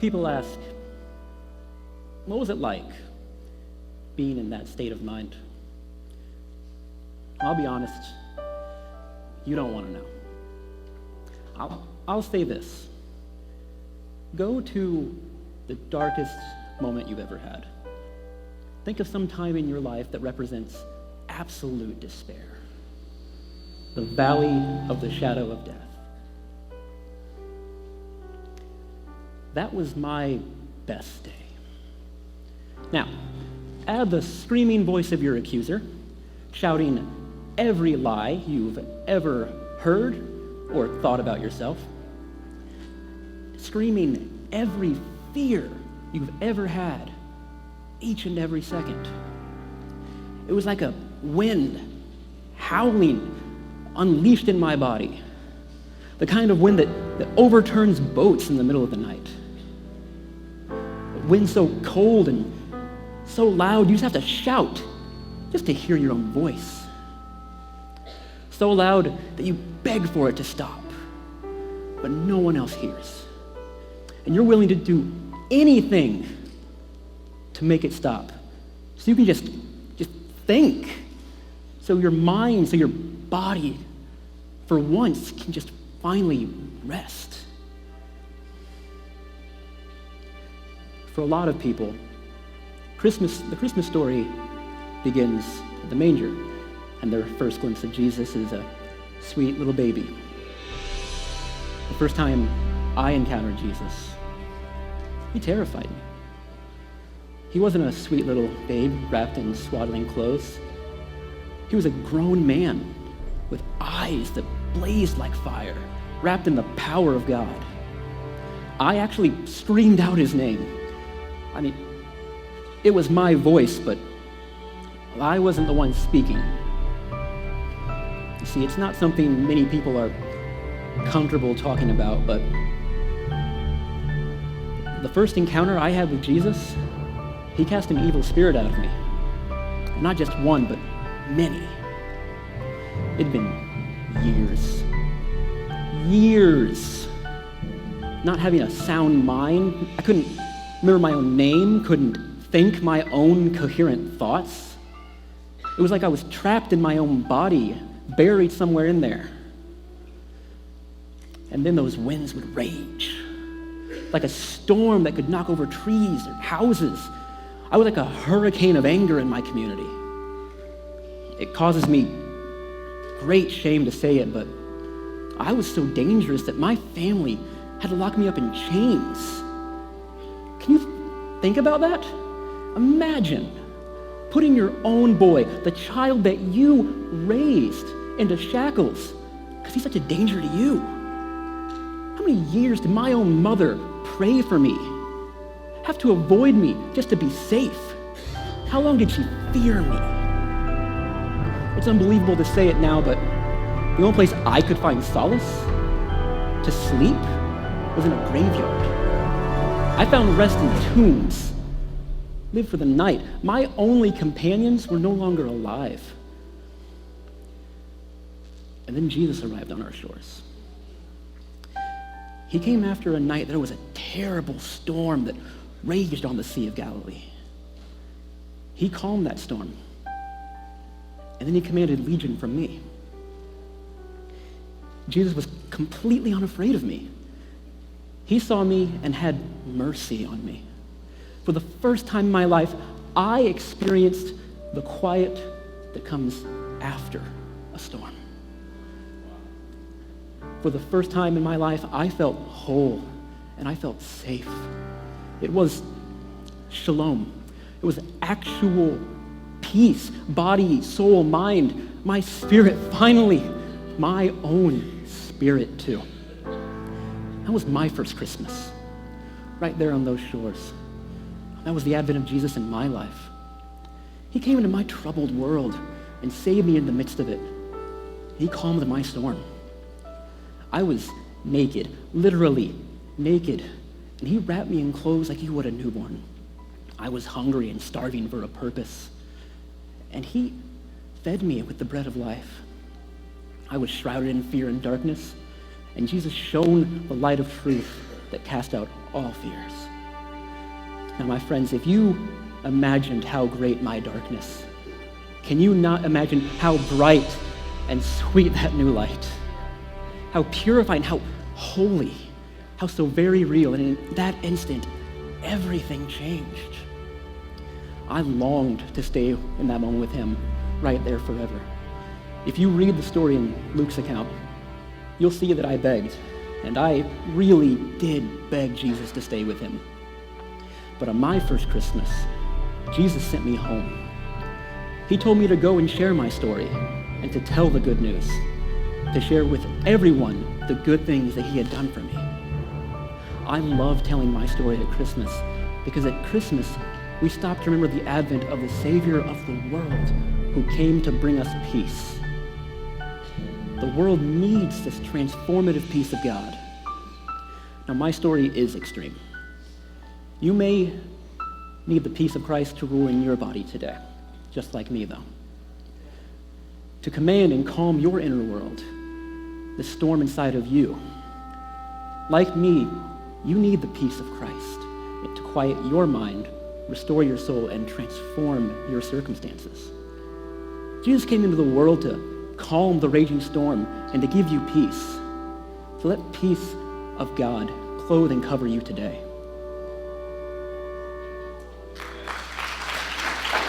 People ask, what was it like being in that state of mind? I'll be honest, you don't want to know. I'll say this. Go to the darkest moment you've ever had. Think of some time in your life that represents absolute despair. The valley of the shadow of death. That was my best day. Now, add the screaming voice of your accuser, shouting every lie you've ever heard or thought about yourself, screaming every fear you've ever had, each and every second. It was like a wind howling, unleashed in my body. The kind of wind that overturns boats in the middle of the night. A wind so cold and so loud, you just have to shout just to hear your own voice. So loud that you beg for it to stop, but no one else hears. And you're willing to do anything to make it stop. So you can just think. So your mind, so your body, for once, can just finally rest. For a lot of people, the Christmas story begins at the manger, and their first glimpse of Jesus is a sweet little baby. The first time I encountered Jesus, he terrified me. He wasn't a sweet little babe wrapped in swaddling clothes. He was a grown man with eyes that blazed like fire, wrapped in the power of God. I actually screamed out his name. I mean, it was my voice, but I wasn't the one speaking. You see, it's not something many people are comfortable talking about, but the first encounter I had with Jesus, he cast an evil spirit out of me. Not just one, but many. It'd been years, not having a sound mind. I couldn't remember my own name, couldn't think my own coherent thoughts. It was like I was trapped in my own body, buried somewhere in there. And then those winds would rage, like a storm that could knock over trees or houses. I was like a hurricane of anger in my community. It causes me great shame to say it, but I was so dangerous that my family had to lock me up in chains. Can you think about that? Imagine putting your own boy, the child that you raised, into shackles because he's such a danger to you. How many years did my own mother pray for me, have to avoid me just to be safe? How long did she fear me? It's unbelievable to say it now, but the only place I could find solace to sleep was in a graveyard. I found rest in tombs, lived for the night. My only companions were no longer alive. And then Jesus arrived on our shores. He came after a night there was a terrible storm that raged on the Sea of Galilee. He calmed that storm. And then he commanded legion from me. Jesus was completely unafraid of me. He saw me and had mercy on me. For the first time in my life, I experienced the quiet that comes after a storm. For the first time in my life, I felt whole and I felt safe. It was shalom. It was actual peace, body, soul, mind, my spirit, finally, my own spirit too. That was my first Christmas, right there on those shores. That was the advent of Jesus in my life. He came into my troubled world and saved me in the midst of it. He calmed my storm. I was naked, literally naked, and he wrapped me in clothes like he would a newborn. I was hungry and starving for a purpose, and he fed me with the bread of life. I was shrouded in fear and darkness, and Jesus shone the light of truth that casts out all fears. Now, my friends, if you imagined how great my darkness, can you not imagine how bright and sweet that new light? How purifying, how holy, how so very real. And in that instant, everything changed. I longed to stay in that moment with him, right there forever. If you read the story in Luke's account, you'll see that I begged, and I really did beg Jesus to stay with him. But on my first Christmas, Jesus sent me home. He told me to go and share my story and to tell the good news, to share with everyone the good things that he had done for me. I love telling my story at Christmas because at Christmas, we stop to remember the advent of the Savior of the world who came to bring us peace. The world needs this transformative peace of God. Now, my story is extreme. You may need the peace of Christ to rule in your body today, just like me, though. To command and calm your inner world, the storm inside of you. Like me, you need the peace of Christ to quiet your mind, restore your soul, and transform your circumstances. Jesus came into the world to calm the raging storm and to give you peace. So let peace of God clothe and cover you today.